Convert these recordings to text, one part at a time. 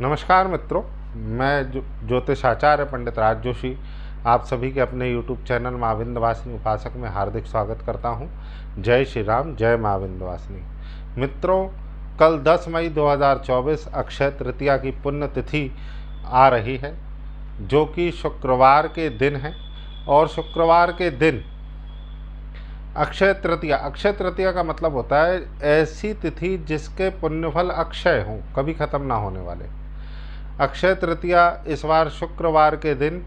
नमस्कार मित्रों, मैं ज्योतिषाचार्य पंडित राज जोशी आप सभी के अपने YouTube चैनल माँ विंध्यवासिनी उपासक में हार्दिक स्वागत करता हूँ। जय श्री राम, जय माँ विंध्यवासिनी। मित्रों, कल 10 मई 2024 अक्षय तृतीया की पुण्य तिथि आ रही है, जो कि शुक्रवार के दिन है। और शुक्रवार के दिन अक्षय तृतीया का मतलब होता है ऐसी तिथि जिसके पुण्यफल अक्षय हों, कभी खत्म ना होने वाले। अक्षय तृतीया इस बार शुक्रवार के दिन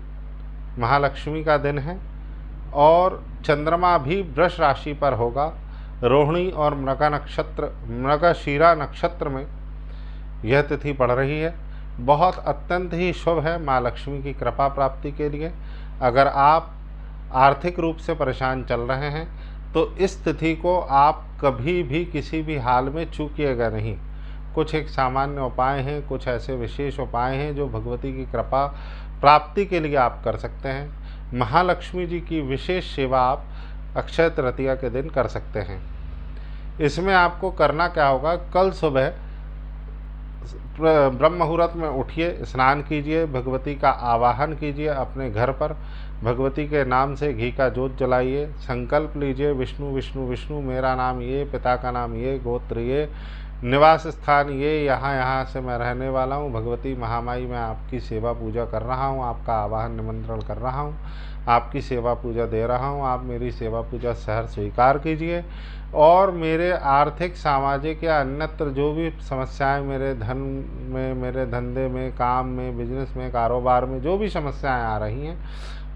महालक्ष्मी का दिन है और चंद्रमा भी वृष राशि पर होगा। रोहिणी और मृगशीरा नक्षत्र में यह तिथि पड़ रही है। बहुत अत्यंत ही शुभ है माँ लक्ष्मी की कृपा प्राप्ति के लिए। अगर आप आर्थिक रूप से परेशान चल रहे हैं तो इस तिथि को आप कभी भी किसी भी हाल में चूकिएगा नहीं। कुछ एक सामान्य उपाय हैं, कुछ ऐसे विशेष उपाय हैं जो भगवती की कृपा प्राप्ति के लिए आप कर सकते हैं। महालक्ष्मी जी की विशेष सेवा आप अक्षय तृतीया के दिन कर सकते हैं। इसमें आपको करना क्या होगा, कल सुबह ब्रह्म मुहूर्त में उठिए, स्नान कीजिए, भगवती का आवाहन कीजिए अपने घर पर। भगवती के नाम से घी का जोत जलाइए, संकल्प लीजिए विष्णु विष्णु विष्णु, मेरा नाम ये, पिता का नाम ये, गोत्र ये, निवास स्थान ये, यहाँ से मैं रहने वाला हूँ। भगवती महामाई मैं आपकी सेवा पूजा कर रहा हूँ, आपका आवाहन निमंत्रण कर रहा हूँ, आपकी सेवा पूजा दे रहा हूँ। आप मेरी सेवा पूजा सहर्ष स्वीकार कीजिए और मेरे आर्थिक, सामाजिक या अन्यत्र जो भी समस्याएं मेरे धन में, मेरे धंधे में, काम में, बिजनेस में, कारोबार में जो भी समस्याएं आ रही हैं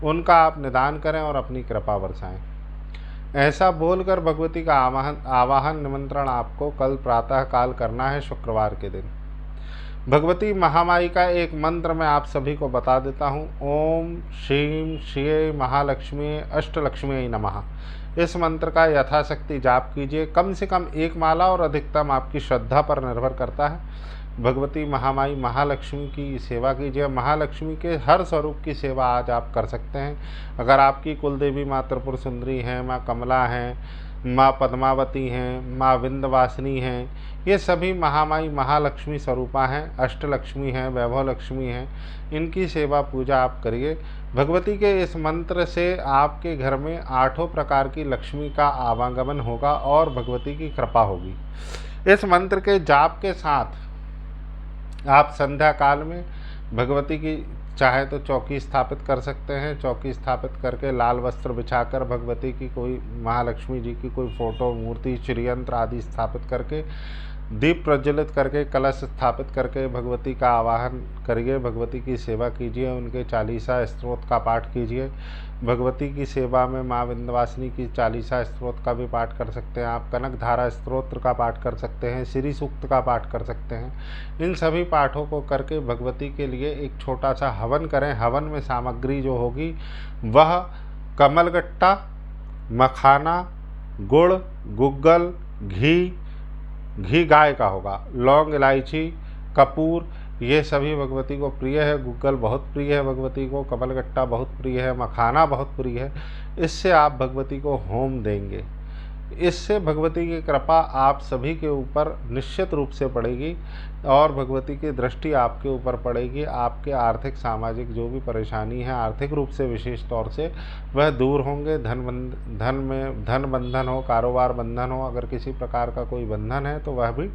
उनका आप निदान करें और अपनी कृपा बरसाएं। ऐसा बोलकर भगवती का आवाहन निमंत्रण आपको कल प्रातः काल करना है, शुक्रवार के दिन। भगवती महामाई का एक मंत्र मैं आप सभी को बता देता हूँ। ओम श्रीं श्रिये महालक्ष्मी अष्टलक्ष्मी नमः। इस मंत्र का यथाशक्ति जाप कीजिए, कम से कम एक माला, और अधिकतम आपकी श्रद्धा पर निर्भर करता है। भगवती महामाई महालक्ष्मी की सेवा कीजिए। महालक्ष्मी के हर स्वरूप की सेवा आज आप कर सकते हैं। अगर आपकी कुलदेवी माँ त्रिपुर सुंदरी हैं, माँ कमला हैं, माँ पद्मावती हैं, माँ विंध्यवासिनी हैं, ये सभी महामाई महालक्ष्मी स्वरूपा हैं, अष्टलक्ष्मी हैं, वैभव लक्ष्मी हैं। इनकी सेवा पूजा आप करिए। भगवती के इस मंत्र से आपके घर में 8 प्रकार की लक्ष्मी का आवागमन होगा और भगवती की कृपा होगी। इस मंत्र के जाप के साथ आप संध्या काल में भगवती की चाहे तो चौकी स्थापित कर सकते हैं। चौकी स्थापित करके लाल वस्त्र बिछाकर भगवती की कोई, महालक्ष्मी जी की कोई फोटो, मूर्ति, श्रीयंत्र आदि स्थापित करके, दीप प्रज्वलित करके, कलश स्थापित करके भगवती का आवाहन करिए। भगवती की सेवा कीजिए, उनके 40 स्तोत्र का पाठ कीजिए। भगवती की सेवा में माँ विंध्यवासिनी की 40 स्तोत्र का भी पाठ कर सकते हैं आप। कनक धारा स्तोत्र का पाठ कर सकते हैं, श्री सूक्त का पाठ कर सकते हैं। इन सभी पाठों को करके भगवती के लिए एक छोटा सा हवन करें। हवन में सामग्री जो होगी वह कमलगट्टा, मखाना, गुड़, गुग्गल, घी गाय का होगा, लौंग, इलायची, कपूर, ये सभी भगवती को प्रिय है। गुग्गल बहुत प्रिय है भगवती को, कमलगट्टा बहुत प्रिय है, मखाना बहुत प्रिय है। इससे आप भगवती को होम देंगे। इससे भगवती की कृपा आप सभी के ऊपर निश्चित रूप से पड़ेगी और भगवती की दृष्टि आपके ऊपर पड़ेगी। आपके आर्थिक, सामाजिक जो भी परेशानी है, आर्थिक रूप से विशेष तौर से, वह दूर होंगे। धन बंधन हो, कारोबार बंधन हो, अगर किसी प्रकार का कोई बंधन है तो वह भी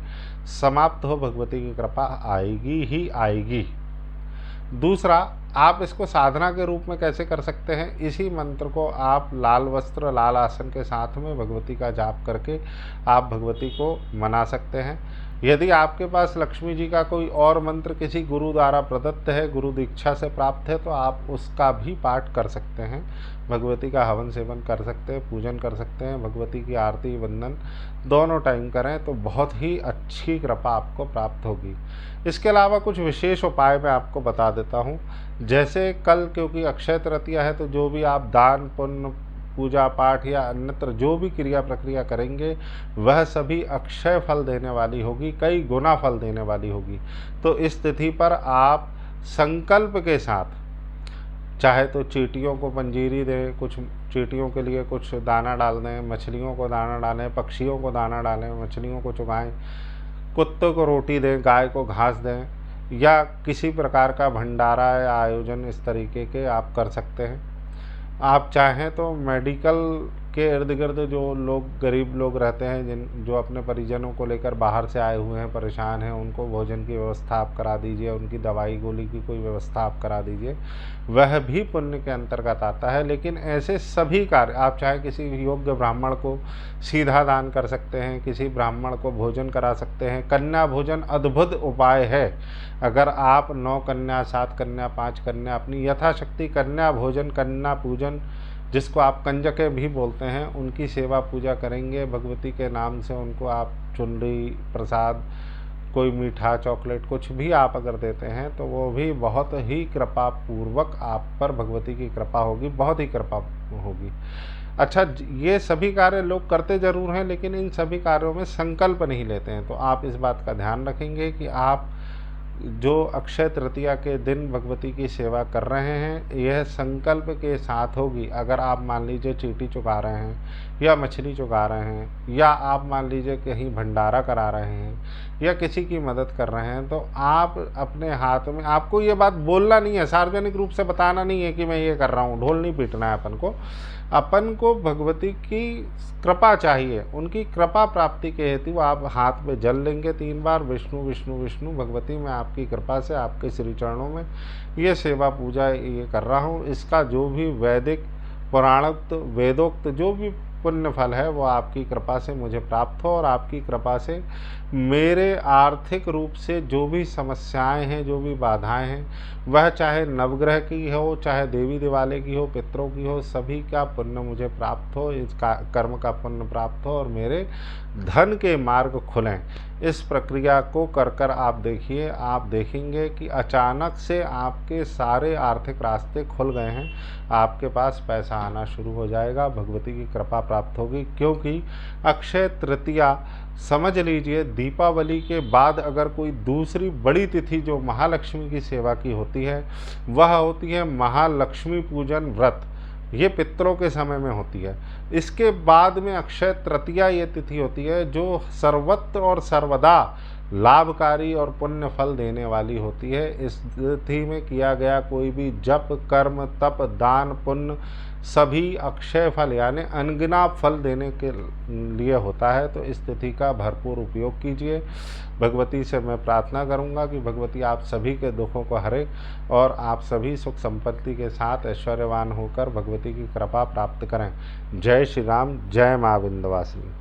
समाप्त हो। भगवती की कृपा आएगी ही आएगी। दूसरा, आप इसको साधना के रूप में कैसे कर सकते हैं, इसी मंत्र को आप लाल वस्त्र, लाल आसन के साथ में भगवती का जाप करके आप भगवती को मना सकते हैं। यदि आपके पास लक्ष्मी जी का कोई और मंत्र किसी गुरु द्वारा प्रदत्त है, गुरु दीक्षा से प्राप्त है, तो आप उसका भी पाठ कर सकते हैं। भगवती का हवन सेवन कर सकते हैं, पूजन कर सकते हैं। भगवती की आरती, वंदन दोनों टाइम करें तो बहुत ही अच्छी कृपा आपको प्राप्त होगी। इसके अलावा कुछ विशेष उपाय मैं आपको बता देता हूँ। जैसे कल क्योंकि अक्षय तृतीया है, तो जो भी आप दान पुण्य, पूजा पाठ या अन्यत्र जो भी क्रिया प्रक्रिया करेंगे वह सभी अक्षय फल देने वाली होगी, कई गुना फल देने वाली होगी। तो इस तिथि पर आप संकल्प के साथ चाहे तो चींटियों को पंजीरी दें, कुछ चींटियों के लिए कुछ दाना डाल दें, मछलियों को दाना डालें, पक्षियों को दाना डालें, मछलियों को चुगाएं, कुत्तों को रोटी दें, गाय को घास दें। या किसी प्रकार का भंडारा या आयोजन इस तरीके के आप कर सकते हैं। आप चाहें तो मेडिकल के इर्द गिर्द जो लोग गरीब लोग रहते हैं, जिन जो अपने परिजनों को लेकर बाहर से आए हुए हैं, परेशान हैं, उनको भोजन की व्यवस्था आप करा दीजिए, उनकी दवाई गोली की कोई व्यवस्था आप करा दीजिए, वह भी पुण्य के अंतर्गत आता है। लेकिन ऐसे सभी कार्य आप चाहे किसी योग्य ब्राह्मण को सीधा दान कर सकते हैं, किसी ब्राह्मण को भोजन करा सकते हैं। कन्या भोजन अद्भुत उपाय है। अगर आप 9 कन्या, 7 कन्या, 5 कन्या अपनी यथाशक्ति कन्या भोजन, कन्या पूजन, जिसको आप कंजकें भी बोलते हैं, उनकी सेवा पूजा करेंगे भगवती के नाम से। उनको आप चुनरी, प्रसाद, कोई मीठा, चॉकलेट कुछ भी आप अगर देते हैं तो वो भी बहुत ही कृपा पूर्वक आप पर भगवती की कृपा होगी, बहुत ही कृपा होगी। अच्छा, ये सभी कार्य लोग करते ज़रूर हैं, लेकिन इन सभी कार्यों में संकल्प नहीं लेते हैं। तो आप इस बात का ध्यान रखेंगे कि आप जो अक्षय तृतीया के दिन भगवती की सेवा कर रहे हैं, यह संकल्प के साथ होगी। अगर आप मान लीजिए चींटी चुका रहे हैं, या मछली चुका रहे हैं, या आप मान लीजिए कहीं भंडारा करा रहे हैं, या किसी की मदद कर रहे हैं, तो आप अपने हाथ में, आपको ये बात बोलना नहीं है, सार्वजनिक रूप से बताना नहीं है कि मैं ये कर रहा हूँ, ढोल नहीं पीटना है अपन को भगवती की कृपा चाहिए। उनकी कृपा प्राप्ति के हेतु आप हाथ में जल लेंगे 3 बार, विष्णु विष्णु विष्णु, भगवती मैं आपकी कृपा से आपके श्री चरणों में ये सेवा पूजा ये कर रहा हूँ। इसका जो भी वैदिक, पुराणोक्त, वेदोक्त जो भी पुण्य फल है वो आपकी कृपा से मुझे प्राप्त हो, और आपकी कृपा से मेरे आर्थिक रूप से जो भी समस्याएं हैं, जो भी बाधाएं हैं, वह चाहे नवग्रह की हो, चाहे देवी दिवाले की हो, पितरों की हो, सभी का पुण्य मुझे प्राप्त हो, इस कर्म का पुण्य प्राप्त हो, और मेरे धन के मार्ग खुलें। इस प्रक्रिया को कर कर आप देखिए, आप देखेंगे कि अचानक से आपके सारे आर्थिक रास्ते खुल गए हैं, आपके पास पैसा आना शुरू हो जाएगा, भगवती की कृपा प्राप्त होगी। क्योंकि अक्षय तृतीया, समझ लीजिए दीपावली के बाद अगर कोई दूसरी बड़ी तिथि जो महालक्ष्मी की सेवा की होती है, वह होती है महालक्ष्मी पूजन व्रत। ये पितरों के समय में होती है। इसके बाद में अक्षय तृतीया ये तिथि होती है जो सर्वत्र और सर्वदा लाभकारी और पुण्य फल देने वाली होती है। इस तिथि में किया गया कोई भी जप, कर्म, तप, दान, पुण्य सभी अक्षय फल यानी अनगिनत फल देने के लिए होता है। तो इस तिथि का भरपूर उपयोग कीजिए। भगवती से मैं प्रार्थना करूंगा कि भगवती आप सभी के दुखों को हरे, और आप सभी सुख संपत्ति के साथ ऐश्वर्यवान होकर भगवती की कृपा प्राप्त करें। जय श्री राम, जय माँ विंध्यवासिनी।